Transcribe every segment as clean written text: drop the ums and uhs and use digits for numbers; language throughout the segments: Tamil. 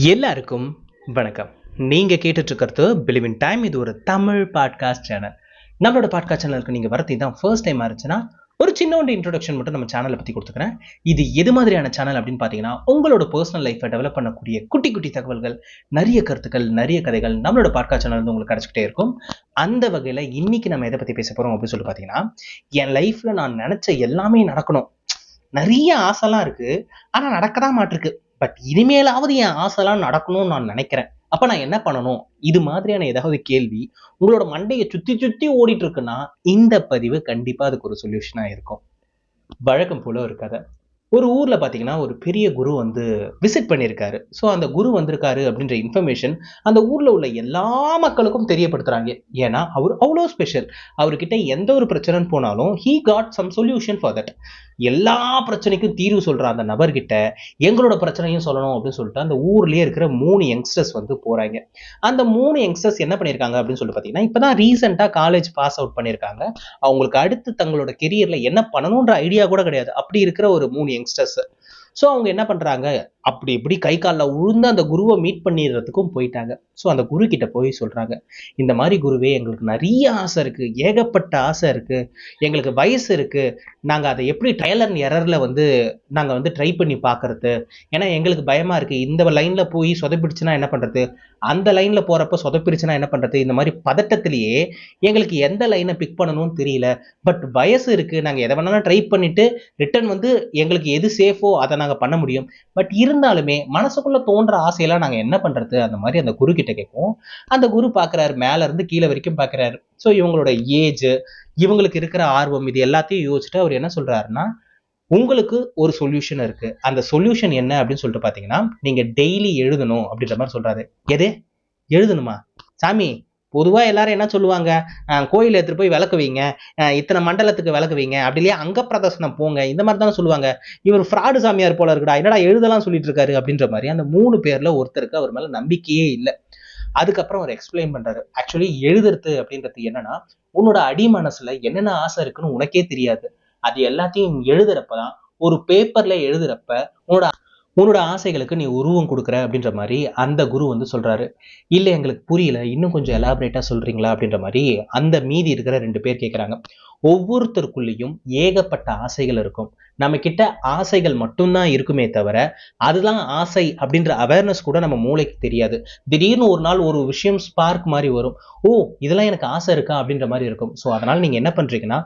எல்லாருக்கும் வணக்கம். நீங்க கேட்டுட்டு இருக்கிறது பிலிவ் இன் டைம். இது ஒரு தமிழ் பாட்காஸ்ட் சேனல். நம்மளோட பாட்காஸ்ட் சேனலுக்கு நீங்க வரது தான் ஃபர்ஸ்ட் டைம் இருந்துச்சுன்னா ஒரு சின்ன இன்ட்ரோடக்ஷன் மட்டும் நம்ம சேனலை பத்தி கொடுத்துக்கிறேன். இது எது மாதிரியான சேனல் அப்படின்னு பாத்தீங்கன்னா, உங்களோட பர்சனல் லைஃபை டெவலப் பண்ணக்கூடிய குட்டி குட்டி தகவல்கள், நிறைய கருத்துக்கள், நிறைய கதைகள் நம்மளோட பாட்காஸ்ட் சேனல் வந்து உங்களுக்கு கிடைச்சிக்கிட்டே இருக்கும். அந்த வகையில இன்னைக்கு நம்ம எதை பத்தி பேச போறோம் அப்படின்னு சொல்லி பாத்தீங்கன்னா, என் லைஃப்ல நான் நினைச்ச எல்லாமே நடக்கணும், நிறைய ஆசைலாம் இருக்கு, ஆனா நடக்கதான் மாட்டிருக்கு. பட் இனிமேலாவது என் ஆசைலாம் நடக்கணும்னு நான் நினைக்கிறேன். அப்ப நான் என்ன பண்ணணும்? இது மாதிரியான ஏதாவது கேள்வி உங்களோட மண்டையை சுத்தி சுத்தி ஓடிட்டு இருக்குன்னா, இந்த பதிவு கண்டிப்பா அதுக்கு ஒரு சொல்யூஷனா இருக்கும். வழக்கம் போல ஒரு கதை. ஒரு ஊர்ல பாத்தீங்கன்னா ஒரு பெரிய குரு வந்து விசிட் பண்ணியிருக்காரு. ஸோ அந்த குரு வந்திருக்காரு அப்படின்ற இன்ஃபர்மேஷன் அந்த ஊர்ல உள்ள எல்லா மக்களுக்கும் தெரியப்படுத்துறாங்க. ஏன்னா அவர் அவ்வளோ ஸ்பெஷல். அவர்கிட்ட எந்த ஒரு பிரச்சனைன்னு போனாலும் he got some solution for that. எல்லா பிரச்சனைக்கும் தீர்வு சொல்ற அந்த நபர்கிட்ட எங்களோட பிரச்சனையும் சொல்லணும் அப்படின்னு சொல்லிட்டு அந்த ஊர்லயே இருக்கிற 3 யங்ஸ்டர்ஸ் வந்து போறாங்க. அந்த 3 யங்ஸ்டர்ஸ் என்ன பண்ணியிருக்காங்க அப்படின்னு சொல்லிட்டு பாத்தீங்கன்னா, இப்பதான் ரீசெண்டா காலேஜ் பாஸ் அவுட் பண்ணியிருக்காங்க. அவங்களுக்கு அடுத்து தங்களோட கெரியர்ல என்ன பண்ணணும்ன்ற ஐடியா கூட கிடையாது. அப்படி இருக்கிற ஒரு 3 யங்ஸ்டர்ஸ். ஸோ அவங்க என்ன பண்றாங்க, அப்படி இப்படி கை காலில் உழுந்து அந்த குருவை மீட் பண்ணிடுறதுக்கும் போயிட்டாங்க. ஸோ அந்த குரு கிட்ட போய் சொல்றாங்க, இந்த மாதிரி குருவே, எங்களுக்கு நிறைய ஆசை இருக்கு, ஏகப்பட்ட ஆசை இருக்கு, எங்களுக்கு வயசு இருக்கு, நாங்க அதை எப்படி ட்ரையல் அண்ட் எரர்ல வந்து நாங்க வந்து ட்ரை பண்ணி பார்க்கறது, ஏன்னா எங்களுக்கு பயமா இருக்கு, இந்த லைன்ல போய் சொதப்பிடுச்சுன்னா என்ன பண்றது, அந்த லைன்ல போறப்ப சொதப்பிடுச்சுன்னா என்ன பண்றது, இந்த மாதிரி பதட்டத்திலேயே எங்களுக்கு எந்த லைனை பிக் பண்ணணும்னு தெரியல. பட் வயசு இருக்கு, நாங்க எதை வேணாலும் ட்ரை பண்ணிட்டு ரிட்டர்ன் வந்து எங்களுக்கு எது சேஃபோ அதை நாங்க பண்ண முடியும். பட் இருந்தாலுமே மனசுக்குள்ள தோன்ற ஆசையெல்லாம் நாங்க என்ன பண்றது, அந்த மாதிரி அந்த குரு கிட்ட கேட்கும். அந்த குரு பாக்குறாரு, மேல இருந்து கீழே வரைக்கும் பாக்குறாரு. ஸோ இவங்களோட ஏஜ், இவங்களுக்கு இருக்கிற ஆர்வம், இது எல்லாத்தையும் யோசிச்சுட்டு அவர் என்ன சொல்றாருன்னா, உங்களுக்கு ஒரு சொல்யூஷன் இருக்கு. அந்த சொல்யூஷன் என்ன அப்படின்னு சொல்லிட்டு பாத்தீங்கன்னா, நீங்க டெய்லி எழுதணும் அப்படின்ற மாதிரி சொல்றாரு. எது எழுதணுமா? சாமி, பொதுவா எல்லாரும் என்ன சொல்லுவாங்க, கோயில் எடுத்துட்டு போய் விளக்கு வைங்க, இத்தனை மண்டலத்துக்கு விளக்கு வைங்க, அப்படி இல்லையா அங்க பிரதர்சனம் போங்க, இந்த மாதிரி தானே சொல்லுவாங்க. இவர் ஃப்ராடு சாமியார் போல இருக்குடா, என்னடா எழுதலாம் சொல்லிட்டு இருக்காரு அப்படின்ற மாதிரி அந்த 3 பேர்ல ஒருத்தருக்கு அவர் மேல நம்பிக்கையே இல்லை. அதுக்கப்புறம் அவர் எக்ஸ்பிளைன் பண்றாரு, ஆக்சுவலி எழுதுறது அப்படின்றது என்னன்னா, உன்னோட அடி மனசுல என்னென்ன ஆசை இருக்குன்னு உனக்கே தெரியாது. அது எல்லாத்தையும் எழுதுறப்பதான், ஒரு பேப்பர்ல எழுதுறப்ப உன்னோட உன்னோட ஆசைகளுக்கு நீ உருவம் கொடுக்குற அப்படின்ற மாதிரி அந்த குரு வந்து சொல்றாரு. இல்ல எங்களுக்கு புரியல, இன்னும் கொஞ்சம் எலாபரேட்டா சொல்றீங்களா அப்படின்ற மாதிரி அந்த மீதி இருக்கிற 2 பேர் கேட்கிறாங்க. ஒவ்வொருத்தருக்குள்ளேயும் ஏகப்பட்ட ஆசைகள் இருக்கும். நம்ம கிட்ட ஆசைகள் மட்டும்தான் இருக்குமே தவிர, அதுதான் ஆசை அப்படின்ற அவேர்னஸ் கூட நம்ம மூளைக்கு தெரியாது. திடீர்னு ஒரு நாள் ஒரு விஷயம் ஸ்பார்க் மாதிரி வரும். ஓ, இதெல்லாம் எனக்கு ஆசை இருக்கா அப்படின்ற மாதிரி இருக்கும். ஸோ அதனால நீங்க என்ன பண்றீங்கன்னா,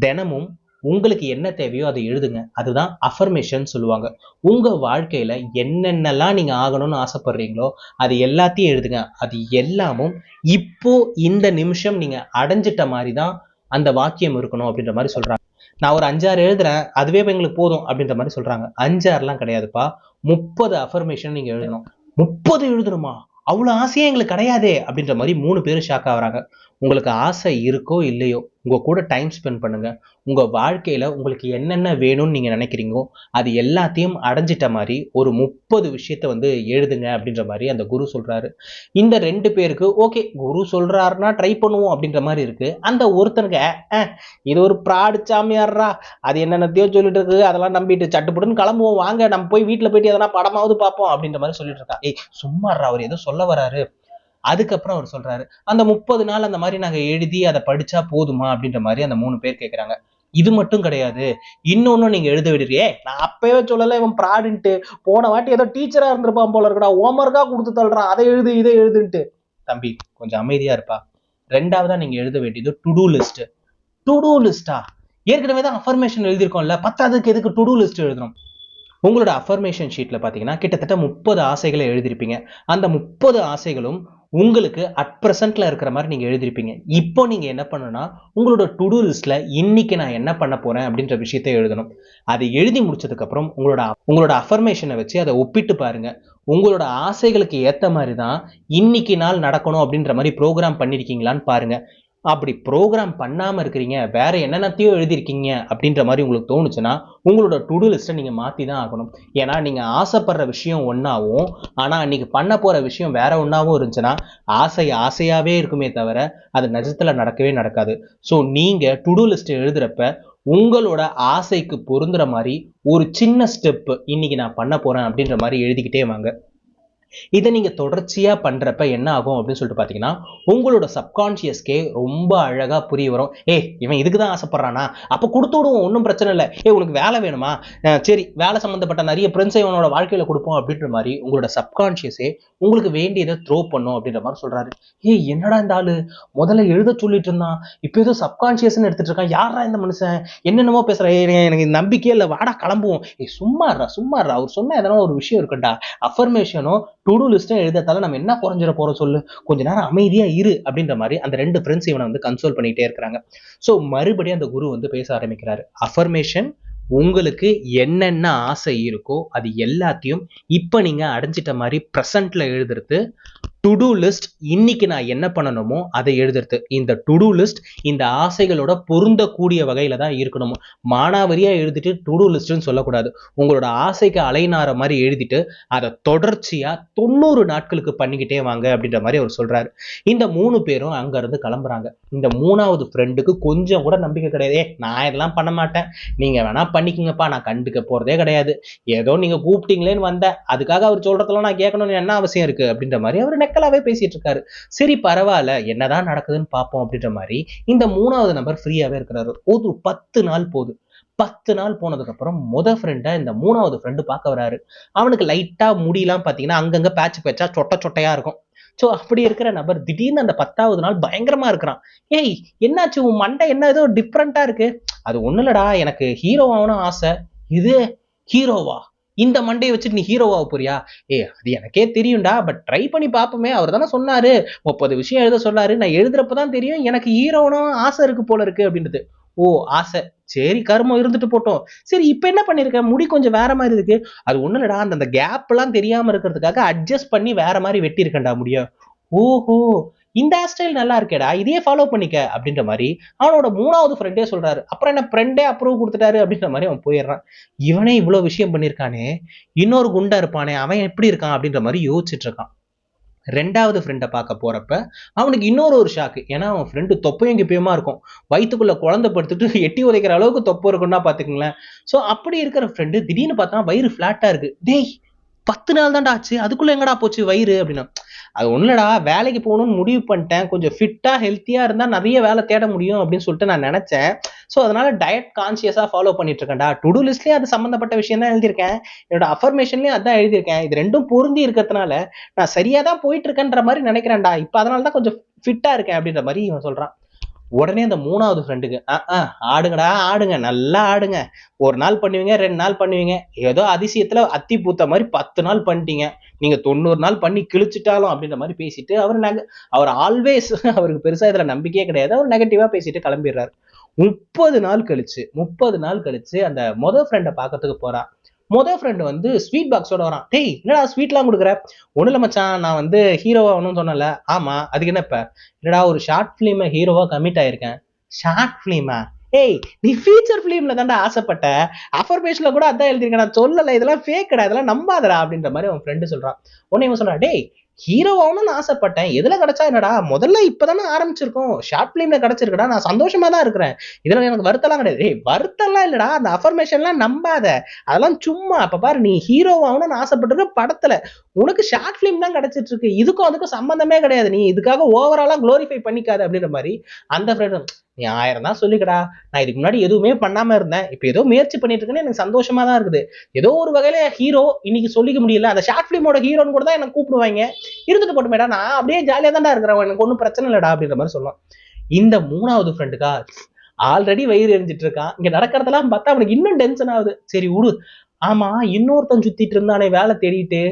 தினமும் உங்களுக்கு என்ன தேவையோ அதை எழுதுங்க. அதுதான் அஃபர்மேஷன் சொல்லுவாங்க. உங்க வாழ்க்கையில என்னென்னலாம் நீங்க ஆகணும்னு ஆசைப்படுறீங்களோ அது எல்லாத்தையும் எழுதுங்க. அது எல்லாமும் இப்போ இந்த நிமிஷம் நீங்க அடைஞ்சிட்ட மாதிரி தான் அந்த வாக்கியம் இருக்கணும் அப்படின்ற மாதிரி சொல்றாங்க. நான் ஒரு 5-6 எழுதுறேன், அதுவே எங்களுக்கு போதும் அப்படின்ற மாதிரி சொல்றாங்க. 5-6லாம் கிடையாதுப்பா, 30 அஃபர்மேஷன் நீங்க எழுதணும். 30 எழுதணுமா? அவ்வளவு ஆசையே எங்களுக்கு கிடையாதே அப்படின்ற மாதிரி 3 பேரும் ஷாக் ஆகுறாங்க. உங்களுக்கு ஆசை இருக்கோ இல்லையோ, உங்க கூட டைம் ஸ்பெண்ட் பண்ணுங்க. உங்க வாழ்க்கையில உங்களுக்கு என்னென்ன வேணும்னு நீங்க நினைக்கிறீங்களோ அது எல்லாத்தையும் அடைஞ்சிட்ட மாதிரி ஒரு 30 விஷயத்த வந்து எழுதுங்க அப்படின்ற மாதிரி அந்த குரு சொல்றாரு. இந்த 2 பேருக்கு ஓகே, குரு சொல்றாருன்னா ட்ரை பண்ணுவோம் அப்படின்ற மாதிரி இருக்கு. அந்த ஒருத்தனுக்கு இது ஒரு ப்ராடு சாமியார்ரா, அது என்னென்னத்தையோ சொல்லிட்டு இருக்கு, அதெல்லாம் நம்பிட்டு சட்டுப்புட்டுன்னு கிளம்புவோம், வாங்க நம்ம போய் வீட்டுல போயிட்டு எதனா படமாவது பார்ப்போம் அப்படின்ற மாதிரி சொல்லிட்டு இருக்கா. ஏய் சும்மாறா, அவர் ஏதோ சொல்ல வராரு. அதுக்கப்புறம் அவர் சொல்றாரு, அந்த 30 நாள் அந்த மாதிரி நாங்க எழுதி அதை படிச்சா போதுமா அப்படின்ற மாதிரி அந்த 3 பேர் கேட்கிறாங்க. இது மட்டும் கிடையாது, இன்னொன்னும் நீங்க எழுத விடுறியே, நான் அப்பவே சொல்லல இவன் ப்ராடுன்ட்டு, போன வாட்டி ஏதோ டீச்சரா இருந்திருப்பான் போல இருக்கடா, ஹோம்ஒர்க்கா கொடுத்து தள்ளுறான், அதை எழுது இதை எழுதுன்ட்டு. தம்பி கொஞ்சம் அமைதியா இருப்பா. 2வதா நீங்க எழுத வேண்டியது to do list. To do லிஸ்டா? ஏற்கனவே தான் அஃபர்மேஷன் எழுதியிருக்கோம்ல, 10க்கு எதுக்கு டு டூ லிஸ்ட் எழுதணும்? உங்களோட அஃபர்மேஷன் ஷீட்ல பாத்தீங்கன்னா கிட்டத்தட்ட 30 ஆசைகளை எழுதிருப்பீங்க. அந்த 30 ஆசைகளும் உங்களுக்கு அட் பிரசன்ட்ல இருக்கிற மாதிரி நீங்க எழுதிருப்பீங்க. இப்போ நீங்க என்ன பண்ணணும்னா, உங்களோட டு டூ லிஸ்ட்ல இன்னைக்கு நான் என்ன பண்ண போறேன் அப்படின்ற விஷயத்தை எழுதணும். அதை எழுதி முடிச்சதுக்கு அப்புறம் உங்களோட அஃபர்மேஷனை வச்சு அதை ஒப்பிட்டு பாருங்க. உங்களோட ஆசைகளுக்கு ஏத்த மாதிரி தான் இன்னைக்கு நாள் நடக்கணும் அப்படின்ற மாதிரி ப்ரோக்ராம் பண்ணிருக்கீங்களான்னு பாருங்க. அப்படி ப்ரோக்ராம் பண்ணாம இருக்கிறீங்க, வேற என்னென்னத்தையோ எழுதிருக்கீங்க அப்படின்ற மாதிரி உங்களுக்கு தோணுச்சுன்னா, உங்களோட டு டூ லிஸ்ட்டை நீங்க மாத்தி தான் ஆகணும். ஏன்னா நீங்க ஆசைப்படுற விஷயம் ஒன்னாவும், ஆனா அன்னைக்கு பண்ண போற விஷயம் வேற ஒன்னாவும் இருந்துச்சுன்னா, ஆசை ஆசையாவே இருக்குமே தவிர அது நிஜத்துல நடக்கவே நடக்காது. ஸோ நீங்க டு டூ லிஸ்ட் எழுதுறப்ப உங்களோட ஆசைக்கு பொருந்துற மாதிரி ஒரு சின்ன ஸ்டெப் இன்னைக்கு நான் பண்ண போறேன் அப்படின்ற மாதிரி எழுதிக்கிட்டே வாங்க. இதை நீங்க தொடர்ச்சியா பண்றப்ப என்ன ஆகும் அப்படின்னு சொல்லிட்டு பாத்தீங்கன்னா, உங்களோட சப்கான்சியஸ்க்கே ரொம்ப அழகா புரிய வரும். இவன் இதுக்கு தான் ஆசைப்படுறானா, அப்ப கொடுத்து விடுவோம், ஒன்றும் பிரச்சனை இல்லை. உனக்கு வேலை வேணுமா, சரி வேலை சம்பந்தப்பட்ட நிறைய பிரின்ஸை இவனோட வாழ்க்கையில கொடுப்போம் அப்படின்ற மாதிரி உங்களோட சப்கான்சியஸே உங்களுக்கு வேண்டியதை த்ரோ பண்ணும் அப்படின்ற மாதிரி சொல்றாரு. என்னடா இந்த ஆளு முதல்ல எழுத சொல்லிட்டு இருந்தான், இப்ப ஏதோ சப்கான்சியஸ்ன்னு எடுத்துட்டு இருக்கான், யாரா இந்த மனுஷன் என்னென்னமோ பேசுற, எனக்கு நம்பிக்கையே இல்லை, வாடா கிளம்புவோம். சும்மாறா அவர் சொன்ன எதனா ஒரு விஷயம் இருக்குண்டா, அஃபர்மேஷனும் டு டூ லிஸ்ட்டும் எழுதத்தால நம்ம என்ன குறைஞ்சிட போறோம் சொல்லு, கொஞ்ச நேரம் அமைதியா இரு அப்படின்ற மாதிரி அந்த ரெண்டு ஃப்ரெண்ட்ஸ் இவனை வந்து கன்சோல் பண்ணிட்டே இருக்கிறாங்க. ஸோ மறுபடியும் அந்த குரு வந்து பேச ஆரம்பிக்கிறாரு. அஃபர்மேஷன், உங்களுக்கு என்னென்ன ஆசை இருக்கோ அது எல்லாத்தையும் இப்ப நீங்க அடைஞ்சிட்ட மாதிரி ப்ரெசன்ட்ல எழுதுறது. டு டூ லிஸ்ட், இன்னைக்கு நான் என்ன பண்ணணுமோ அதை எழுதுறது. இந்த டு டூ லிஸ்ட் இந்த ஆசைகளோட பொருந்தக்கூடிய வகையில தான் இருக்கணும். மானாவரியா எழுதிட்டு டு டூ லிஸ்ட்னு சொல்லக்கூடாது. உங்களோட ஆசைக்கு அலைநாற மாதிரி எழுதிட்டு அதை தொடர்ச்சியா 90 நாட்களுக்கு பண்ணிக்கிட்டே வாங்க அப்படின்ற மாதிரி அவர் சொல்றாரு. இந்த 3 பேரும் அங்க இருந்து கிளம்புறாங்க. இந்த 3வது ஃப்ரெண்டுக்கு கொஞ்சம் கூட நம்பிக்கை கிடையாது. நான் இதெல்லாம் பண்ண மாட்டேன், நீங்க வேணா பண்ணிக்கங்கப்பா, நான் கண்டுக்க போறதே கிடையாது, ஏதோ நீங்க கூப்பிட்டீங்களேன்னு வந்தேன், அதுக்காக அவர் சொல்றதெல்லாம் நான் கேட்கணும்னு என்ன அவசியம் இருக்கு அப்படின்ற மாதிரி அவர் நெக்கலாவே பேசிட்டு இருக்காரு. சரி பரவாயில்ல, என்னதான் நடக்குதுன்னு பார்ப்போம் அப்படின்ற மாதிரி இந்த 3வது நபர் ஃப்ரீயாவே இருக்கிறாரு. ஒரு 10 நாள் போகுது. 10 நாள் போனதுக்கு அப்புறம் ஃப்ரெண்டை இந்த 3வது ஃப்ரெண்டு பார்க்க வராரு. அவனுக்கு லைட்டா முடியெல்லாம் பாத்தீங்கன்னா அங்கங்க பேட்சா சொட்டையா இருக்கும். சோ அப்படி இருக்கிற நபர் திடீர்னு அந்த 10வது நாள் பயங்கரமா இருக்கிறான். என்னாச்சு, உன் மண்டை என்ன ஏதோ டிஃப்ரெண்டா இருக்கு? அது ஒண்ணு இல்லடா, எனக்கு ஹீரோ ஆகணும் ஆசை. இது ஹீரோவா? இந்த மண்டையை வச்சுட்டு நீ ஹீரோவாக போறியா? அது எனக்கே தெரியும்டா, பட் ட்ரை பண்ணி பார்ப்போமே, அவர் தானே சொன்னாரு 30 விஷயம் எழுத சொன்னாரு, நான் எழுதுறப்பதான் தெரியும் எனக்கு ஹீரோனும் ஆசை இருக்கு போல இருக்கு அப்படின்றது. ஆசை, சரி கர்மம் இருந்துட்டு போட்டோம். சரி இப்ப என்ன பண்ணிருக்க, முடி கொஞ்சம் வேற மாதிரி இருக்கு. அது ஒண்ணு இல்லடா, அந்த கேப் எல்லாம் தெரியாம இருக்கிறதுக்காக அட்ஜஸ்ட் பண்ணி வேற மாதிரி வெட்டி இருக்கேன்டா முடியும். ஓஹோ, இந்த ஹேர் ஸ்டைல் நல்லா இருக்கேடா, இதையே ஃபாலோ பண்ணிக்க அப்படின்ற மாதிரி அவனோட 3வது ஃப்ரெண்டே சொல்றாரு. அப்புறம் என்ன, ஃப்ரெண்டே அப்ரூவ் கொடுத்துட்டாரு அப்படின்ற மாதிரி அவன் போயிடுறான். இவனே இவ்வளவு விஷயம் பண்ணிருக்கானே, இன்னொரு குண்டா இருப்பானே அவன் எப்படி இருக்கான் அப்படின்ற மாதிரி யோசிச்சுட்டு இருக்கான். 2வது ஃப்ரெண்டை பார்க்க போறப்ப அவனுக்கு இன்னொரு ஒரு ஷாக்கு. ஏன்னா அவன் ஃப்ரெண்டு தொப்பையும் கிப்பையுமா இருக்கும், வயிற்றுக்குள்ள குழந்தை படுத்துட்டு எட்டி உதைக்கிற அளவுக்கு தொப்பை இருக்குன்னா பாத்துக்கங்களேன். சோ அப்படி இருக்கிற ஃப்ரெண்டு திடீர்னு பார்த்தா வயிறு பிளாட்டா இருக்கு. 10 நாள் தான்டா ஆச்சு, அதுக்குள்ள எங்கடா போச்சு வயிறு அப்படின்னா. அது ஒண்ணுலடா, வேலைக்கு போகணும்னு முடிவு பண்ணிட்டேன், கொஞ்சம் ஃபிட்டா ஹெல்த்தியா இருந்தா நிறைய வேலை தேட முடியும் அப்படின்னு சொல்லிட்டு நான் நினைச்சேன். ஸோ அதனால டயட் கான்சியஸா ஃபாலோ பண்ணிட்டு இருக்கேன்டா. டு டூ லிஸ்ட்லயும் அது சம்பந்தப்பட்ட விஷயம் தான் எழுதியிருக்கேன், என்னோட அஃபர்மேஷன்லயும் அதான் எழுதியிருக்கேன். இது ரெண்டும் பொருந்தி இருக்கிறதுனால நான் சரியா தான் போயிட்டு இருக்கேன்ற மாதிரி நினைக்கிறேன்டா. இப்ப அதனால தான் கொஞ்சம் ஃபிட்டா இருக்கேன் அப்படின்ற மாதிரி இவன் சொல்றான். உடனே அந்த 3வது ஃப்ரெண்டுக்கு ஆடுங்கடா ஆடுங்க, நல்லா ஆடுங்க, ஒரு நாள் பண்ணுவீங்க, 2 நாள் பண்ணுவீங்க, ஏதோ அதிசயத்துல அத்தி பூத்த மாதிரி 10 நாள் பண்ணிட்டீங்க, நீங்க 90 நாள் பண்ணி கிழிச்சிட்டாலும் அப்படின்ற மாதிரி பேசிட்டு அவர் ஆல்வேஸ் அவருக்கு பெருசா இதுல நம்பிக்கையே கிடையாது, அவர் நெகட்டிவா பேசிட்டு கிளம்பிடுறாரு. 30 நாள் கழிச்சு அந்த ஃப்ரெண்டை பார்க்கறதுக்கு போறா. ஃப்ரெண்டு வந்து ஸ்வீட் பாக்ஸோட வரான். என்னடா ஸ்வீட்லாம் கொடுக்குற? ஒண்ணு இல்ல மச்சான், நான் வந்து ஹீரோ ஆகணும்னு சொன்னல. ஆமா, அதுக்கு என்ன இப்ப? இல்லடா, ஒரு ஷார்ட் பிலிம் ஹீரோவா கமிட் ஆயிருக்கேன். ஷார்ட் பிலிமா? நீ ஃபீச்சர் பிலிம்ல தான்டா ஆசைப்பட்ட, அஃபர்மேஷன்ல கூட அதான் எழுதிருக்கேன், நான் சொல்லல, இதெல்லாம் ஃபேக்கடா, இதெல்லாம் நம்பாதடா அப்படின்ற மாதிரி அவன் ஃப்ரெண்டு சொல்றான். உடனே இவன் சொல்றான், ஹீரோ ஆகணும்னு ஆசைப்பட்டேன், எதுல கிடைச்சா என்னடா, முதல்ல இப்பதானே ஆரம்பிச்சிருக்கோம், ஷார்ட் பிலிம்ல கிடைச்சிருக்கடா, நான் சந்தோஷமா தான் இருக்கிறேன், இதுல எனக்கு வருத்தம்லாம் கிடையாது. வருத்தம்லாம் இல்லடா, அந்த அஃபர்மேஷன்லாம் நம்பாத, அதெல்லாம் சும்மா. அப்ப பாரு, நீ ஹீரோ ஆகணும்னு ஆசைப்பட்டிருக்க படத்துல, உனக்கு ஷார்ட் பிலிம் தான் கிடைச்சிட்டு இருக்கு, இதுக்கும் அதுக்கும் சம்பந்தமே கிடையாது, நீ இதுக்காக ஓவராலா குளோரிஃபை பண்ணிக்காது அப்படின்ற மாதிரி அந்த ஃப்ரெண்ட். நீ 1000 தான் சொல்லிக்கடா, நான் இதுக்கு முன்னாடி எதுவுமே பண்ணாம இருந்தேன், இப்ப ஏதோ முயற்சி பண்ணிட்டு இருக்கேன்னு எனக்கு சந்தோஷமா தான் இருக்குது, ஏதோ ஒரு வகையில ஹீரோ இன்னைக்கு சொல்லிக்க முடியல, அந்த ஷார்ட் பிலிமோட ஹீரோன்னு கூட தான் எனக்கு கூப்பிடுவாங்க, இருந்துட்டு போட்டுமேடா, நான் அப்படியே ஜாலியா தான்டா இருக்கிறேன், எனக்கு ஒன்றும் பிரச்சனை இல்லடா அப்படின்ற மாதிரி சொல்லலாம். இந்த 3வது ஃப்ரெண்டுக்கா ஆல்ரெடி வயிறு எரிஞ்சிட்டு இருக்கான், இங்க நடக்கிறதெல்லாம் பார்த்தா அவனுக்கு இன்னும் டென்ஷன் ஆகுது. சரி விடு, ஆமா இன்னொருத்தன் சுத்திட்டு இருந்தானே வேலை தேடிட்டு,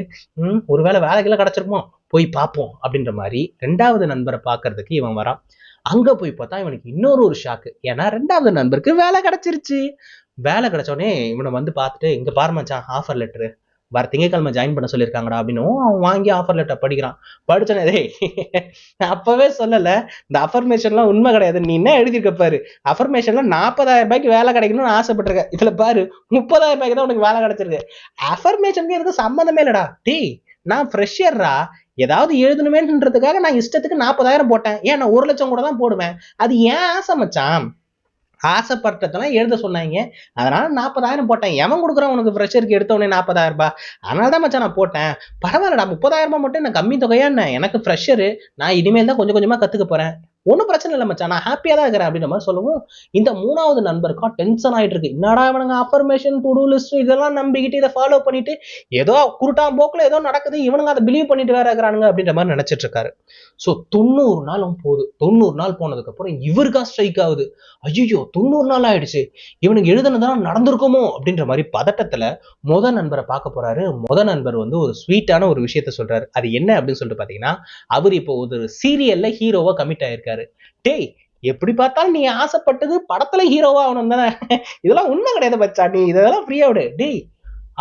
ஒருவேளை வேலைக்கெல்லாம் கிடைச்சிருப்போம், போய் பார்ப்போம் அப்படின்ற மாதிரி 2வது நண்பரை பார்க்கறதுக்கு இவன் வரான். அங்க போய் பார்த்தா இவனுக்கு இன்னொரு ஒரு ஷாக்கு. ஏன்னா 2வது நண்பருக்கு வேலை கிடைச்சிருச்சு. வேலை கிடைச்சோடனே இவனை வந்து பார்த்துட்டு, இங்க பாரு மச்சான், ஆஃபர் லெட்டரு வர திங்கட்கிழமை ஜாயின் பண்ண சொல்லியிருக்காங்கடா அப்படின்னு அவன் வாங்கி ஆஃபர் லெட்டர் படிக்கிறான். படிச்சோன்னே, அப்பவே சொல்லல இந்த அஃபர்மேஷன்லாம் உண்மை கிடையாது, நீ என்ன எழுதியிருக்க பாரு, அஃபர்மேஷன்ல 40,000 ரூபாய்க்கு வேலை கிடைக்கணும்னு ஆசைப்பட்டிருக்க, இதுல பாரு 30,000 ரூபாய்க்கு தான் உனக்கு வேலை கிடைச்சிருக்கு. அஃபர்மேஷனுக்கு எதுக்கு சம்மந்தமே இல்லடா. நான் ஃப்ரெஷர்ரா, ஏதாவது எழுதணுமேன்றதுக்காக நான் இஷ்டத்துக்கு 40,000 போட்டேன், ஏன் நான் 1 லட்சம் கூட தான் போடுவேன், அது ஏன் ஆசை மச்சான், ஆசைப்பட்டதெல்லாம் எழுத சொன்னாங்க, அதனால 40,000 போட்டேன். எவன் கொடுக்குறான் உனக்கு ஃப்ரெஷருக்கு எடுத்த உடனே 40,000 ரூபாய்? அதனால தான் மச்சான் நான் போட்டேன். பரவாயில்லடா, 30,000 ரூபாய் மட்டும் என்ன கம்மி தொகையா என்ன? எனக்கு ஃப்ரெஷரு, நான் இனிமேல் தான் கொஞ்சம் கொஞ்சமா கத்துக்க போறேன், ஒன்றும் பிரச்சனை இல்லை மச்சான், நான் ஹாப்பியா தான் இருக்கிறேன் அப்படின்ற மாதிரி சொல்லவும், இந்த 3வது நண்பருக்கா டென்ஷன் ஆயிட்டு இருக்கு. என்னடா இவனுங்க அஃபர்மேஷன், டு டூ லிஸ்ட் இதெல்லாம் நம்பிக்கிட்டு இதை ஃபாலோ பண்ணிட்டு ஏதோ குருட்டாம் போக்குல ஏதோ நடக்குது, இவனுங்க அதை பிலீவ் பண்ணிட்டு வேற இருக்கிறானுங்க அப்படின்ற மாதிரி நினைச்சிட்டு இருக்காரு. ஸோ 90 நாளும் போகுது. 90 நாள் போனதுக்கு அப்புறம் இவருக்கா ஸ்ட்ரைக் ஆகுது. ஐயோ 90 நாள் ஆயிடுச்சு, இவனுக்கு எழுதுனதான் நடந்திருக்குமோ அப்படின்ற மாதிரி பதட்டத்துல நண்பரை பார்க்க போறாரு. நண்பர் வந்து ஒரு ஸ்வீட்டான ஒரு விஷயத்த சொல்றாரு. அது என்ன அப்படின்னு சொல்லிட்டு பாத்தீங்கன்னா, அவர் இப்போ ஒரு சீரியல்ல ஹீரோவா கமிட் ஆயிருக்காரு. டேய், எப்படி பார்த்தாலும் நீ ஆசைப்பட்டது படத்துல ஹீரோவா ஆகணும் தானே, இதெல்லாம் உண்மை கிடையாது மச்சான், நீ இதெல்லாம் ஃப்ரீயா விடு. டேய்,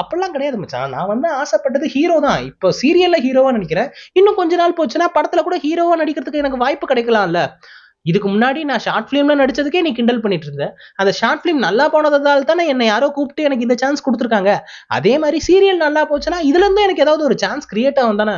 அப்படிலாம் கிடையாது மச்சான், நான் வந்து ஆசைப்பட்டது ஹீரோ தான், இப்போ சீரியல்ல ஹீரோவா நடிக்கிறேன், இன்னும் கொஞ்ச நாள் போச்சுன்னா படத்துல கூட ஹீரோவா நடிக்கிறதுக்கு எனக்கு வாய்ப்பு கிடைக்கலாம்ல. இதுக்கு முன்னாடி நான் ஷார்ட் ஃபிலிம்ல நடிச்சதுக்கே நீ கிண்டல் பண்ணிட்டு இருந்த, அந்த ஷார்ட் ஃபிலிம் நல்லா போனதால் தானே என்னை யாரோ கூப்பிட்டு எனக்கு இந்த சான்ஸ் கொடுத்துருக்காங்க. அதே மாதிரி சீரியல் நல்லா போச்சுன்னா இதுல இருந்து எனக்கு ஏதாவது ஒரு சான்ஸ் கிரியேட் ஆகும் தானே.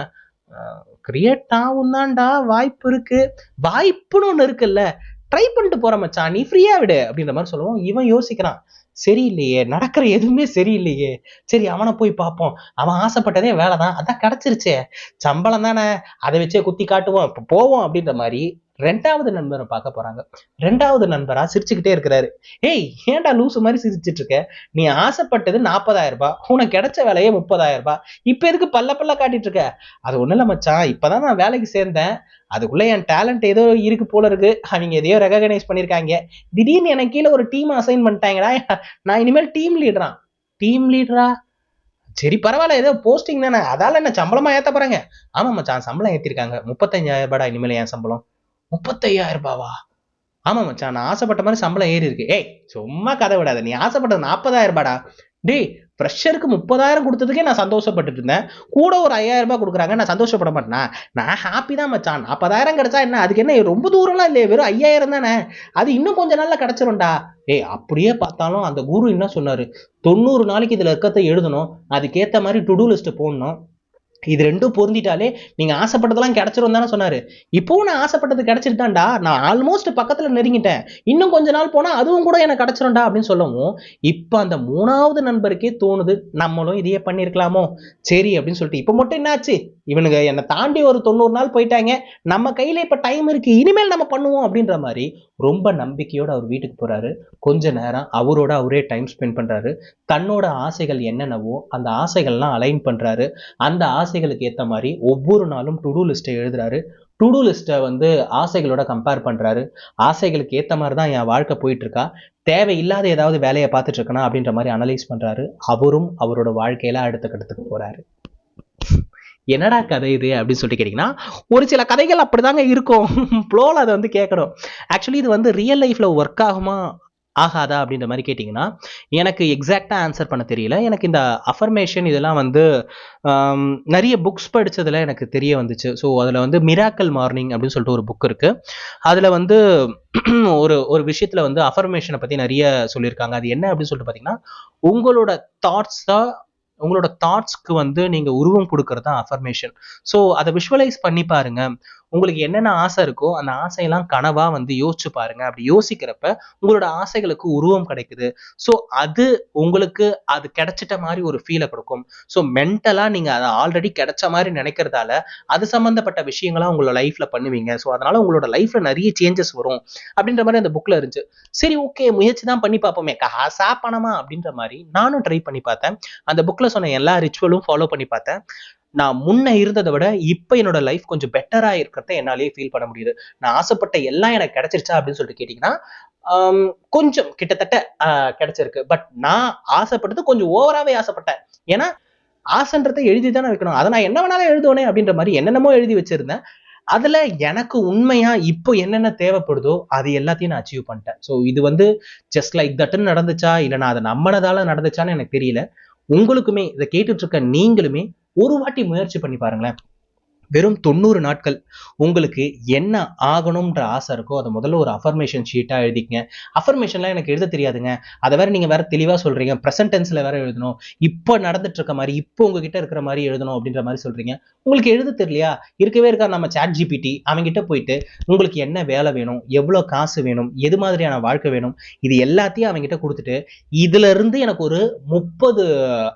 கிரியேட் ஆகும் தான்டா, வாய்ப்பு இருக்கு, வாய்ப்புன்னு ஒண்ணு இருக்குல்ல, ட்ரை பண்ணிட்டு போற மச்சான், நீ ஃப்ரீயா விடு அப்படின்ற மாதிரி சொல்லுவோம். இவன் யோசிக்கிறான், சரியில்லையே, நடக்கிற எதுவுமே சரியில்லையே, சரி அவனை போய் பார்ப்போம், அவன் ஆசைப்பட்டதே வேலைதான், அதான் கிடைச்சிருச்சே, சம்பளம் தானே, அதை வச்சே குத்தி காட்டுவோம், இப்போ போவோம் அப்படின்ற மாதிரி 2வது நண்பரை பார்க்க போறாங்க. 2வது நண்பரா சிரிச்சுக்கிட்டே இருக்கிறாரு. ஏய், ஏன்டா லூசு மாதிரி சிரிச்சிட்டு இருக்க, நீ ஆசைப்பட்டது 40,000 ரூபாய், உனக்கு கிடைச்ச வேலையே 30,000 ரூபாய், இப்ப எதுக்கு பல்ல பல்ல காட்டிட்டு இருக்க? அது ஒண்ணு இல்ல மச்சான், இப்பதான் நான் வேலைக்கு சேர்ந்தேன், அதுக்குள்ள என் டேலண்ட் ஏதோ இருக்கு போல இருக்கு, அவங்க எதையோ ரெகனைஸ் பண்ணிருக்காங்க, திடீர்னு எனக்கு கீழே ஒரு டீம் அசைன் பண்ணிட்டாங்கடா, நான் இனிமேல் டீம் லீடரா. டீம் லீடரா? சரி பரவாயில்ல, ஏதோ போஸ்டிங் தானே, அதால என்ன சம்பளமா ஏத்த போறாங்க? ஆமா மச்சான், சம்பளம் ஏத்திருக்காங்க, 35,000 ரூபாய் இனிமேல் என் சம்பளம். 35,000 ரூபாவா? ஆமா மச்சான், நான் ஆசைப்பட்ட மாதிரி சம்பளம் ஏறி இருக்கு. ஏய் சும்மா கதை விடாத, நீ ஆசைப்பட்டது 40,000 ரூபாடா. டேய், ஃப்ரெஷருக்கு 30,000 கொடுத்ததுக்கே நான் சந்தோஷப்பட்டுட்டு இருந்தேன், கூட ஒரு 5,000 ரூபாய் கொடுக்குறாங்க, நான் சந்தோஷப்பட மாட்டேனா? நான் ஹாப்பி தான் மச்சான், 40,000 கிடைச்சா என்ன, அதுக்கு என்ன ரொம்ப தூரம்லாம் இல்லையே, வெறும் 5,000 தானே, அது இன்னும் கொஞ்ச நாள்ல கிடைச்சிரும்டா. ஏய், அப்படியே பார்த்தாலும் அந்த குரு என்ன சொன்னாரு, 90 நாளைக்கு இதுல இருக்கிறத எழுதணும், அதுக்கேத்த மாதிரி டு டூ லிஸ்ட் போடணும், இது ரெண்டும் பொருந்திட்டாலே நீங்க ஆசைப்பட்டதெல்லாம் கிடைச்சிரும் தானே சொன்னாரு. இப்பவும் நான் ஆசைப்பட்டது கிடைச்சிருக்காண்டா, நான் ஆல்மோஸ்ட் பக்கத்துல நெருங்கிட்டேன், இன்னும் கொஞ்ச நாள் போனா அதுவும் கூட எனக்கு கிடைச்சிரும்டா அப்படின்னு சொல்லவும், இப்ப அந்த 3வது நண்பருக்கே தோணுது, நம்மளும் இதையே பண்ணிருக்கலாமோ, சரி அப்படின்னு சொல்லிட்டு இப்ப மட்டும் என்னாச்சு, இவனுங்க என்னை தாண்டி ஒரு 90 நாள் போயிட்டாங்க, நம்ம கையில இப்ப டைம் இருக்கு, இனிமேல் நம்ம பண்ணுவோம் அப்படின்ற மாதிரி ரொம்ப நம்பிக்கையோட அவர் வீட்டுக்கு போறாரு. கொஞ்ச நேரம் அவரோட அவரே டைம் ஸ்பெண்ட் பண்றாரு. தன்னோட ஆசைகள் என்னென்னவோ அந்த ஆசைகள்லாம் அலைன் பண்றாரு. அந்த ஆசைகளுக்கு ஏத்த மாதிரி ஒவ்வொரு நாளும் டு டூ லிஸ்ட்டை எழுதுறாரு. டு டூ லிஸ்ட்டை வந்து ஆசைகளோட கம்பேர் பண்றாரு. ஆசைகளுக்கு ஏத்த மாதிரி தான் என் வாழ்க்கை போயிட்டு இருக்கா, தேவையில்லாத ஏதாவது வேலையை பார்த்துட்டு இருக்கனா அப்படின்ற மாதிரி அனலைஸ் பண்றாரு. அவரும் அவரோட வாழ்க்கையில அடுத்த கட்டத்துக்கு போறாரு. என்னடா கதை இது அப்படின்னு சொல்லிட்டு கேட்டீங்கன்னா, ஒரு சில கதைகள் அப்படிதாங்க இருக்கும், ஃப்ளோல அதை வந்து கேட்கணும். ஆக்சுவலி இது வந்து ரியல் லைஃப்ல ஒர்க் ஆகுமா ஆகாதா அப்படின்ற மாதிரி கேட்டிங்கன்னா, எனக்கு எக்ஸாக்டா ஆன்சர் பண்ண தெரியல. எனக்கு இந்த அஃபர்மேஷன் இதெல்லாம் வந்து நிறைய புக்ஸ் படிச்சதுல எனக்கு தெரிய வந்துச்சு. ஸோ அதில் வந்து மிராக்கல் மார்னிங் அப்படின்னு சொல்லிட்டு ஒரு புக் இருக்கு. அதில் வந்து ஒரு ஒரு விஷயத்துல வந்து அஃபர்மேஷனை பத்தி நிறைய சொல்லியிருக்காங்க. அது என்ன அப்படின்னு சொல்லிட்டு பார்த்தீங்கன்னா, உங்களோட தாட்ஸ் தான், உங்களோட தாட்ஸ்க்கு வந்து நீங்க உருவம் கொடுக்கறது தான் அஃபர்மேஷன். ஸோ அதை விஷுவலைஸ் பண்ணி பாருங்க, உங்களுக்கு என்னென்ன ஆசை இருக்கோ அந்த ஆசையெல்லாம் கனவா வந்து யோசிச்சு பாருங்க. அப்படி யோசிக்கிறப்ப உங்களோட ஆசைகளுக்கு உருவம் கிடைக்குது. ஸோ அது உங்களுக்கு அது கிடைச்சிட்ட மாதிரி ஒரு ஃபீலை கொடுக்கும். ஸோ மென்டலா நீங்க அதை ஆல்ரெடி கிடைச்ச மாதிரி நினைக்கிறதால அது சம்பந்தப்பட்ட விஷயங்களா உங்களோட லைஃப்ல பண்ணுவீங்க. ஸோ அதனால உங்களோட லைஃப்ல நிறைய சேஞ்சஸ் வரும் அப்படின்ற மாதிரி அந்த புக்ல இருந்துச்சு. சரி ஓகே, முயற்சி தான் பண்ணி பார்ப்போமே, காசா பணமா அப்படின்ற மாதிரி நானும் ட்ரை பண்ணி பார்த்தேன். அந்த புக்ல சொன்ன எல்லா ரிச்சுவலும் ஃபாலோ பண்ணி பார்த்தேன். நான் முன்ன இருந்ததை விட இப்ப என்னோட லைஃப் கொஞ்சம் பெட்டரா இருக்கிறத என்னாலேயே ஃபீல் பண்ண முடியுது. நான் ஆசைப்பட்ட எல்லாம் எனக்கு கிடைச்சிருச்சா அப்படின்னு சொல்லிட்டு கேட்டீங்கன்னா, கொஞ்சம் கிட்டத்தட்ட கிடைச்சிருக்கு. பட் நான் ஆசைப்பட்டது கொஞ்சம் ஓவராவே ஆசைப்பட்டேன். ஏன்னா ஆசைன்றதை எழுதி தானே வைக்கணும், அதை நான் என்ன வேணாலும் எழுதுவேனே அப்படின்ற மாதிரி என்னென்னமோ எழுதி வச்சிருந்தேன். அதுல எனக்கு உண்மையா இப்போ என்னென்ன தேவைப்படுதோ அது எல்லாத்தையும் நான் அச்சீவ் பண்ணிட்டேன். ஸோ இது வந்து ஜஸ்ட் லைக் தட்டுன்னு நடந்துச்சா இல்லை நான் அதை நம்பினதால நடந்துச்சான்னு எனக்கு தெரியல. உங்களுக்குமே இதை கேட்டுட்டு இருக்க நீங்களுமே ஒரு வாட்டி முயற்சி பண்ணி பாருங்களேன். வெறும் 90 நாட்கள் உங்களுக்கு என்ன ஆகணும்ன்ற ஆசை இருக்கோ அதை முதல்ல ஒரு அஃபர்மேஷன் ஷீட்டாக எழுதிக்கங்க. அஃபர்மேஷன்லாம் எனக்கு எழுத தெரியாதுங்க, அதை வேற நீங்கள் வேற தெளிவாக சொல்கிறீங்க, ப்ரெசன்ட் டென்ஸில் வேற எழுதணும், இப்போ நடந்துட்டு இருக்க மாதிரி இப்போ உங்ககிட்ட இருக்கிற மாதிரி எழுதணும் அப்படின்ற மாதிரி சொல்கிறீங்க. உங்களுக்கு எழுத தெரியலையா? இருக்கவே இருக்கா நம்ம சாட் ஜிபிடி, அவங்ககிட்ட போயிட்டு உங்களுக்கு என்ன வேலை வேணும், எவ்வளோ காசு வேணும், எது மாதிரியான வாழ்க்கை வேணும், இது எல்லாத்தையும் அவங்ககிட்ட கொடுத்துட்டு இதுல இருந்து எனக்கு ஒரு 30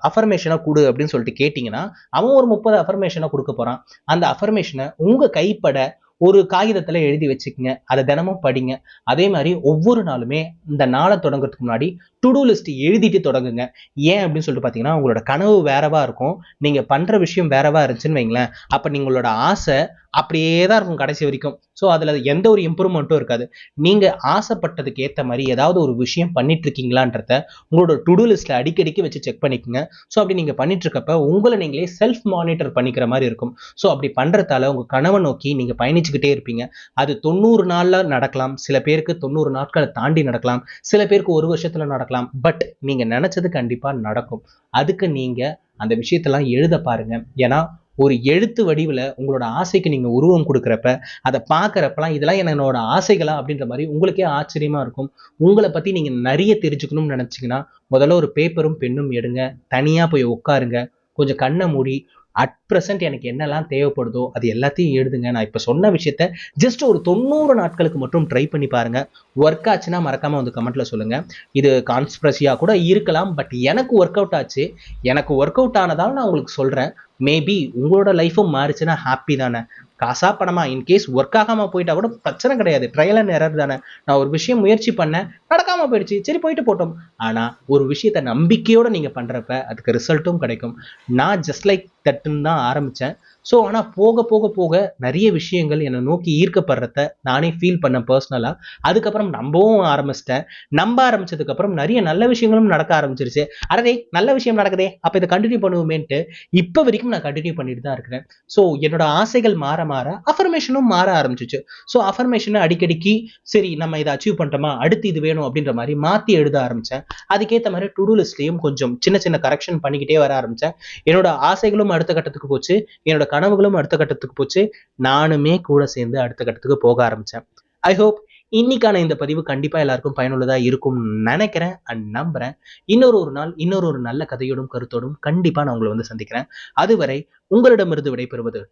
அஃபர்மேஷனை கொடு அப்படின்னு சொல்லிட்டு கேட்டிங்கன்னா அவன் ஒரு 30 அஃபர்மேஷனை கொடுக்க போறான். அந்த அஃபர்மேஷனை உங்க கைப்பட ஒரு காகிதத்துல எழுதி வச்சுக்கங்க, அதை தினமும் படிங்க. அதே மாதிரி ஒவ்வொரு நாளுமே இந்த நாளை தொடங்குறதுக்கு முன்னாடி டு டூ லிஸ்ட் எழுதிட்டு தொடங்குங்க. ஏன் அப்படின்னு சொல்லிட்டு பார்த்தீங்கன்னா உங்களோட கனவு வேறவா இருக்கும், நீங்க பண்ற விஷயம் வேறவா இருந்துச்சுன்னு வைங்களேன், அப்ப நீங்களோட ஆசை அப்படியே தான் இருக்கும் கடைசி வரைக்கும். ஸோ அதுல எந்த ஒரு இம்ப்ரூவ்மெண்ட்டும் இருக்காது. நீங்க ஆசைப்பட்டதுக்கு ஏற்ற மாதிரி ஏதாவது ஒரு விஷயம் பண்ணிட்டு இருக்கீங்களான்றத உங்களோட டு டூ லிஸ்ட்ல அடிக்கடிக்கு வச்சு செக் பண்ணிக்கோங்க. ஸோ அப்படி நீங்க பண்ணிட்டு இருக்கப்ப உங்களை நீங்களே செல்ஃப் மானிட்டர் பண்ணிக்கிற மாதிரி இருக்கும். ஸோ அப்படி பண்றதால உங்க கனவை நோக்கி நீங்க பயணிச்சுக்கிட்டே இருப்பீங்க. அது 90 நாள்ல நடக்கலாம், சில பேருக்கு 90 நாட்களை தாண்டி நடக்கலாம், சில பேருக்கு ஒரு வருஷத்துல நடக்கலாம். பட் நீங்க நினைச்சது கண்டிப்பா நடக்கும். அதுக்கு நீங்க அந்த விஷயத்தெல்லாம் எழுத பாருங்க. ஏன்னா ஒரு எழுத்து வடிவில் உங்களோட ஆசைக்கு நீங்க உருவம் கொடுக்குறப்ப அதை பார்க்குறப்பெல்லாம் இதெல்லாம் என்னோட ஆசைகளா அப்படின்ற மாதிரி உங்களுக்கே ஆச்சரியமா இருக்கும். உங்களை பத்தி நீங்க நிறைய தெரிஞ்சுக்கணும்னு நினைச்சீங்கன்னா முதல்ல ஒரு பேப்பரும் பெண்ணும் எடுங்க, தனியா போய் உட்காருங்க, கொஞ்சம் கண்ணை மூடி அட் ப்ரெசென்ட் எனக்கு என்னெல்லாம் தேவைப்படுதோ அது எல்லாத்தையும் எழுதுங்க. நான் இப்போ சொன்ன விஷயத்த ஜஸ்ட் ஒரு 90 நாட்களுக்கு மட்டும் ட்ரை பண்ணி பாருங்க. ஒர்க் ஆச்சுன்னா மறக்காம வந்து கமெண்ட்ல சொல்லுங்க. இது கான்ஸ்பிரசியா கூட இருக்கலாம், பட் எனக்கு ஒர்க் அவுட் ஆச்சு. எனக்கு ஒர்க் அவுட் ஆனதால் நான் உங்களுக்கு சொல்றேன். மேபி உங்களோட லைஃபும் மாறுச்சுன்னா ஹாப்பி தானே. காசா பணமா இன்கேஸ் ஒர்க் ஆகாம போயிட்டா கூட பிரச்சனை கிடையாது, ட்ரையல் அண்ட் எரர் தானே. நான் ஒரு விஷயம் முயற்சி பண்ணேன், நடக்காம போயிடுச்சு, சரி போயிட்டு போட்டோம். ஆனா ஒரு விஷயத்த நம்பிக்கையோட நீங்க பண்றப்ப அதுக்கு ரிசல்ட்டும் கிடைக்கும். நான் ஜஸ்ட் லைக் தட்டுன்னு தான் ஆரம்பிச்சேன். ஸோ ஆனால் போக போக போக நிறைய விஷயங்கள் என்னை நோக்கி ஈர்க்கப்படுறத நானே ஃபீல் பண்ணேன் பர்சனலாக. அதுக்கப்புறம் நம்பவும் ஆரம்பிச்சிட்டேன். நம்ப ஆரம்பிச்சதுக்கப்புறம் நிறைய நல்ல விஷயங்களும் நடக்க ஆரம்பிச்சிருச்சு. அடடே நல்ல விஷயம் நடக்குதே, அப்போ இதை கண்டினியூ பண்ணுவோமேன்ட்டு இப்போ வரைக்கும் நான் கண்டினியூ பண்ணிட்டு தான் இருக்கிறேன். ஸோ என்னோட ஆசைகள் மாற மாற அஃபர்மேஷனும் மாற ஆரம்பிச்சிச்சு. ஸோ அஃபர்மேஷனை அடிக்கடிக்கு சரி நம்ம இதை அச்சீவ் பண்ணிட்டோமா, அடுத்து இது வேணும் அப்படின்ற மாதிரி மாற்றி எழுத ஆரம்பித்தேன். அதுக்கேற்ற மாதிரி டு டூ லிஸ்ட்லையும் கொஞ்சம் சின்ன சின்ன கரெக்ஷன் பண்ணிக்கிட்டே வர ஆரம்பித்தேன். என்னோட ஆசைகளும் அடுத்த கட்டத்துக்கு போச்சு, என்னோட கனவுகளும் அடுத்த கட்டத்துக்கு போச்சு, நானுமே கூட சேர்ந்து அடுத்த கட்டத்துக்கு போக ஆரம்பிச்சேன். ஐ ஹோப் இன்னைக்கான இந்த பதிவு கண்டிப்பா எல்லாருக்கும் பயனுள்ளதா இருக்கும் நினைக்கிறேன் அண்ட் நம்புறேன். இன்னொரு நாள் இன்னொரு நல்ல கதையோடும் கருத்தோடும் கண்டிப்பா நான் உங்களை வந்து சந்திக்கிறேன். அதுவரை உங்களிடமிருந்து விடைபெறுவது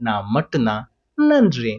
நான் மட்டும்தான். நன்றி.